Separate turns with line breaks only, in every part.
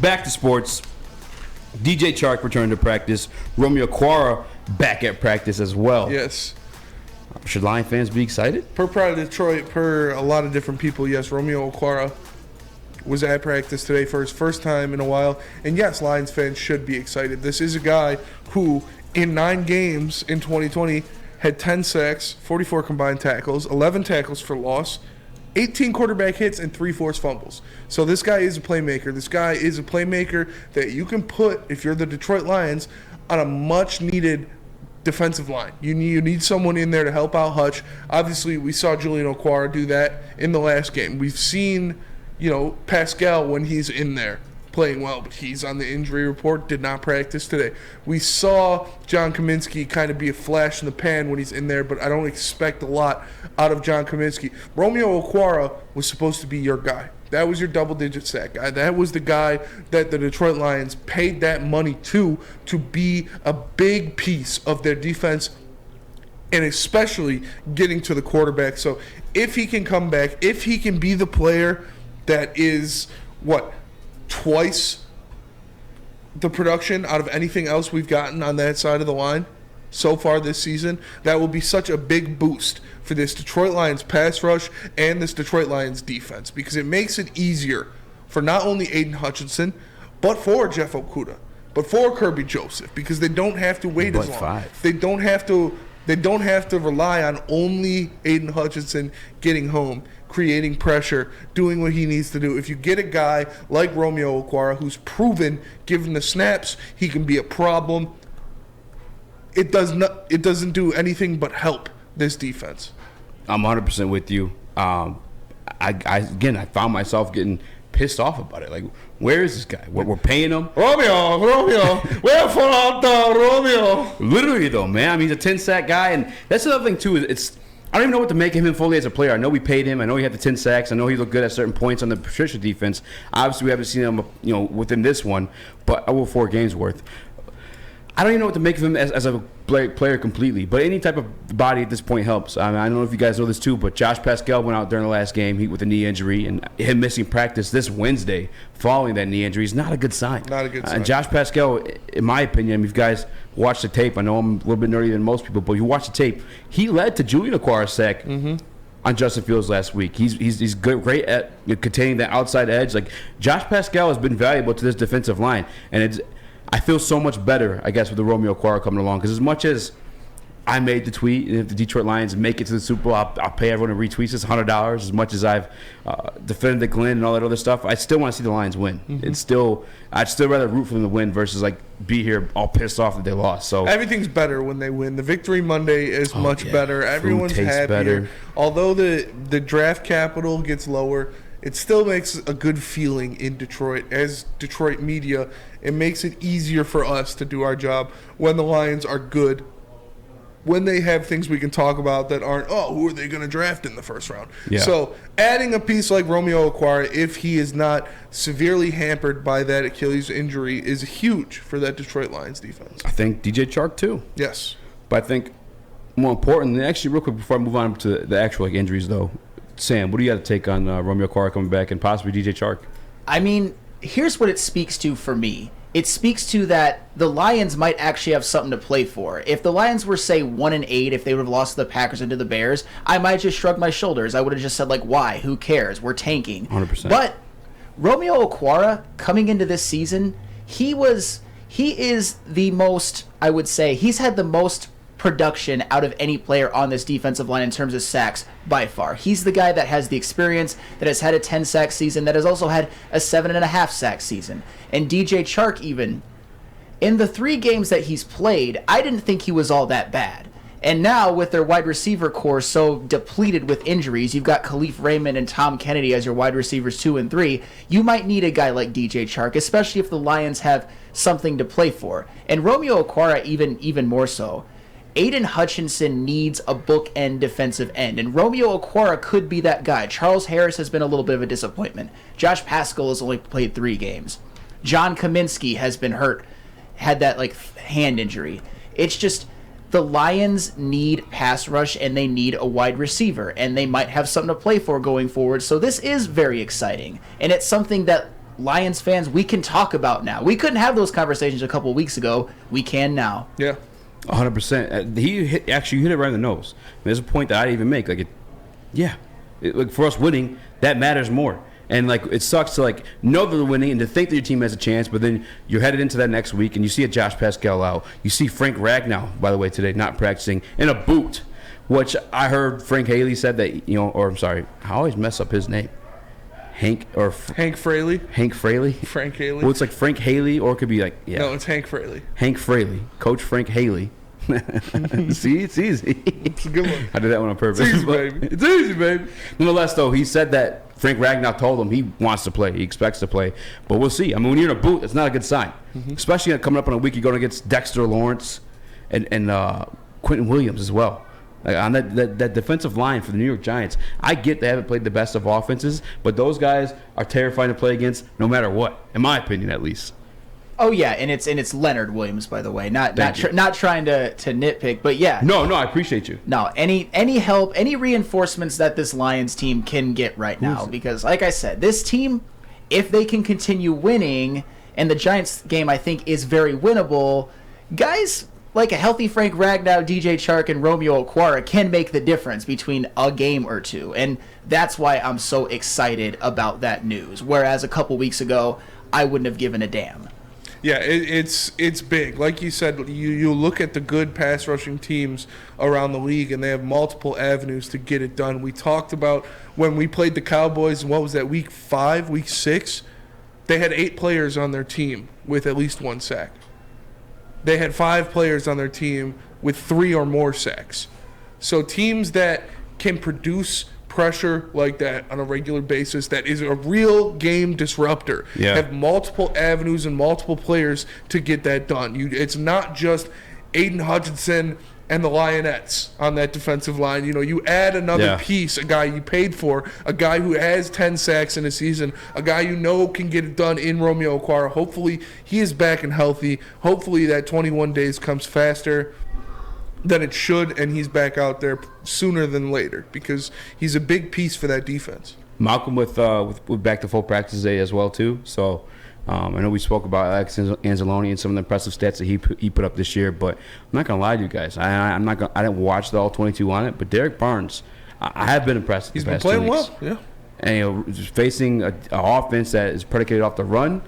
Back to sports. DJ Chark returned to practice. Romeo Okwara back at practice as well.
Yes.
Should Lion fans be excited?
Per Pride of Detroit, per a lot of different people, yes, Romeo Okwara was at practice today for his first time in a while. And yes, Lions fans should be excited. This is a guy who, in 9 games in 2020, had 10 sacks, 44 combined tackles, 11 tackles for loss, 18 quarterback hits, and 3 forced fumbles. So this guy is a playmaker. This guy is a playmaker that you can put, if you're the Detroit Lions, on a much-needed defensive line. You need someone in there to help out Hutch. Obviously, we saw Julian Okwara do that in the last game. We've seen, Pascal when he's in there playing well, but he's on the injury report, did not practice today. We saw John Kaminsky kind of be a flash in the pan when he's in there, but I don't expect a lot out of John Kaminsky. Romeo Okwara was supposed to be your guy. That was your double-digit sack guy. That was the guy that the Detroit Lions paid that money to be a big piece of their defense, and especially getting to the quarterback. So if he can come back, if he can be the player that is, twice the production out of anything else we've gotten on that side of the line so far this season, that will be such a big boost for this Detroit Lions pass rush and this Detroit Lions defense, because it makes it easier for not only Aiden Hutchinson, but for Jeff Okudah, but for Kirby Joseph, because they don't have to wait as long. They don't have to rely on only Aiden Hutchinson getting home, creating pressure, doing what he needs to do. If you get a guy like Romeo Okwara, who's proven, given the snaps, he can be a problem, it doesn't do anything but help this defense.
I'm 100% with you. I found myself getting pissed off about it. Like, where is this guy? We're paying him.
Romeo, where for out Romeo?
Literally, though, man. I mean, he's a 10-sack guy, and that's another thing too. I don't even know what to make of him fully as a player. I know we paid him. I know he had the 10 sacks. I know he looked good at certain points on the Patricia defense. Obviously, we haven't seen him, within this one, but over 4 games worth. I don't even know what to make of him as a player completely, but any type of body at this point helps. I don't know if you guys know this too, but Josh Pascal went out during the last game with a knee injury, and him missing practice this Wednesday following that knee injury is not a good sign.
Not a good sign.
And Josh Pascal, in my opinion, if you guys watch the tape, I know I'm a little bit nerdier than most people, but you watch the tape, he led to Julian Okwara's sack on Justin Fields last week. He's great at containing that outside edge. Like, Josh Pascal has been valuable to this defensive line, and I feel so much better, I guess, with the Romeo Okwara coming along, because as much as I made the tweet, and if the Detroit Lions make it to the Super Bowl, I'll pay everyone to retweet this $100. As much as I've defended the Glenn and all that other stuff, I still want to see the Lions win. I'd still rather root for them to win versus be here all pissed off that they lost. So
everything's better when they win. The Victory Monday is much better. Everyone's happier. Better. Although the draft capital gets lower, it still makes a good feeling in Detroit. As Detroit media, it makes it easier for us to do our job when the Lions are good, when they have things we can talk about that aren't, who are they going to draft in the first round? Yeah. So adding a piece like Romeo Okwara, if he is not severely hampered by that Achilles injury, is huge for that Detroit Lions defense.
I think DJ Chark too.
Yes.
But I think more important, and actually real quick before I move on to the actual injuries though, Sam, what do you got to take on Romeo Okwara coming back and possibly DJ Chark?
I mean, here's what it speaks to for me. It speaks to that the Lions might actually have something to play for. If the Lions were, say, 1-8, if they would have lost to the Packers and to the Bears, I might just shrug my shoulders. I would have just said, why? Who cares? We're tanking.
100%.
But Romeo Okwara, coming into this season, he is the most, I would say, he's had the most production out of any player on this defensive line in terms of sacks by far. He's the guy that has the experience, that has had a 10-sack season, that has also had a 7.5-sack season. And DJ Chark, even, in the 3 games that he's played, I didn't think he was all that bad. And now, with their wide receiver core so depleted with injuries, you've got Khalif Raymond and Tom Kennedy as your wide receivers 2 and 3. You might need a guy like DJ Chark, especially if the Lions have something to play for. And Romeo Okwara even more so. Aiden Hutchinson needs a bookend defensive end, and Romeo Okwara could be that guy. Charles Harris has been a little bit of a disappointment. Josh Pascal has only played 3 games. John Kaminsky has been hurt, had that hand injury. It's just the Lions need pass rush, and they need a wide receiver, and they might have something to play for going forward. So this is very exciting, and it's something that Lions fans we can talk about now. We couldn't have those conversations a couple weeks ago. We can now.
Yeah.
100%. You hit it right in the nose. There's a point that I didn't even make. Like for us winning, that matters more. And like it sucks to like know that they're winning and to think that your team has a chance, but then you're headed into that next week and you see a Josh Pascal out. You see Frank Ragnow, by the way, today not practicing in a boot, which I heard Frank Haley said that I always mess up his name. Hank
Fraley. Frank Haley.
Well, it's like Frank Haley, or it could be like
No, it's Hank Fraley.
Hank Fraley, Coach Frank Haley. See, it's easy.
It's a good one.
I did that one on purpose.
It's easy, baby. It's easy, baby.
Nonetheless, though, he said that Frank Ragnow told him he wants to play. He expects to play. But we'll see. I mean, when you're in a boot, it's not a good sign. Especially coming up on a week you're going against Dexter Lawrence and Quentin Williams as well. Like on that defensive line for the New York Giants, I get they haven't played the best of offenses, but those guys are terrifying to play against no matter what, in my opinion at least.
Oh yeah, and it's Leonard Williams, by the way. Not trying to nitpick, but yeah.
No, I appreciate you.
No, any help, any reinforcements that this Lions team can get right now, because like I said, this team, if they can continue winning, and the Giants game I think is very winnable, guys like a healthy Frank Ragnow, DJ Chark, and Romeo Okwara can make the difference between a game or two, and that's why I'm so excited about that news. Whereas a couple weeks ago, I wouldn't have given a damn.
Yeah, it's big. Like you said, you look at the good pass rushing teams around the league, and they have multiple avenues to get it done. We talked about when we played the Cowboys, what was that, week 5, week 6? They had 8 players on their team with at least 1 sack. They had 5 players on their team with 3 or more sacks. So teams that can produce pressure like that on a regular basis, that is a real game disruptor, have multiple avenues and multiple players to get that done. It's not just Aiden Hutchinson and the Lionettes on that defensive line. You add another piece, a guy you paid for, a guy who has 10 sacks in a season, a guy can get it done in Romeo Okwara. Hopefully he is back and healthy. Hopefully that 21 days comes faster than it should, and he's back out there sooner than later because he's a big piece for that defense.
Malcolm with back to full practice today as well too. So I know we spoke about Alex Anzalone and some of the impressive stats that he put up this year, but I'm not gonna lie to you guys. I didn't watch the all 22 on it, but Derek Barnes, I have been impressed.
He's been playing well, yeah.
And facing an offense that is predicated off the run.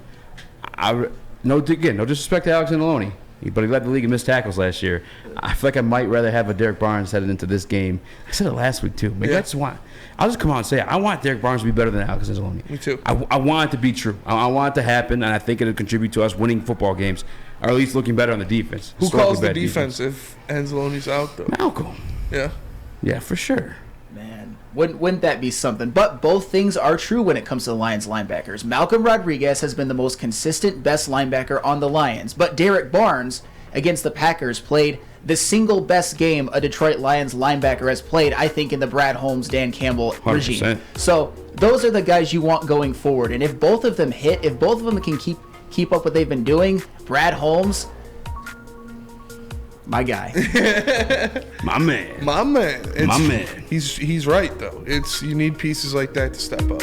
No disrespect to Alex Anzalone, but he led the league in missed tackles last year. I feel like I might rather have a Derek Barnes headed into this game. I said it last week too. Maybe that's why. I'll just come out and say it. I want Derek Barnes to be better than Alex Anzalone.
Me too.
I want it to be true. I want it to happen, and I think it'll contribute to us winning football games, or at least looking better on the defense.
Who calls the defense if Anzalone's out, though?
Malcolm.
Yeah.
Yeah, for sure.
Man, wouldn't that be something? But both things are true when it comes to the Lions linebackers. Malcolm Rodriguez has been the most consistent, best linebacker on the Lions, but Derek Barnes against the Packers played the single best game a Detroit Lions linebacker has played, I think, in the Brad Holmes, Dan Campbell regime.
100%.
So those are the guys you want going forward. And if both of them hit, if both of them can keep up what they've been doing, Brad Holmes, my guy.
My man.
My man.
My man.
He's right, though. You need pieces like that to step up.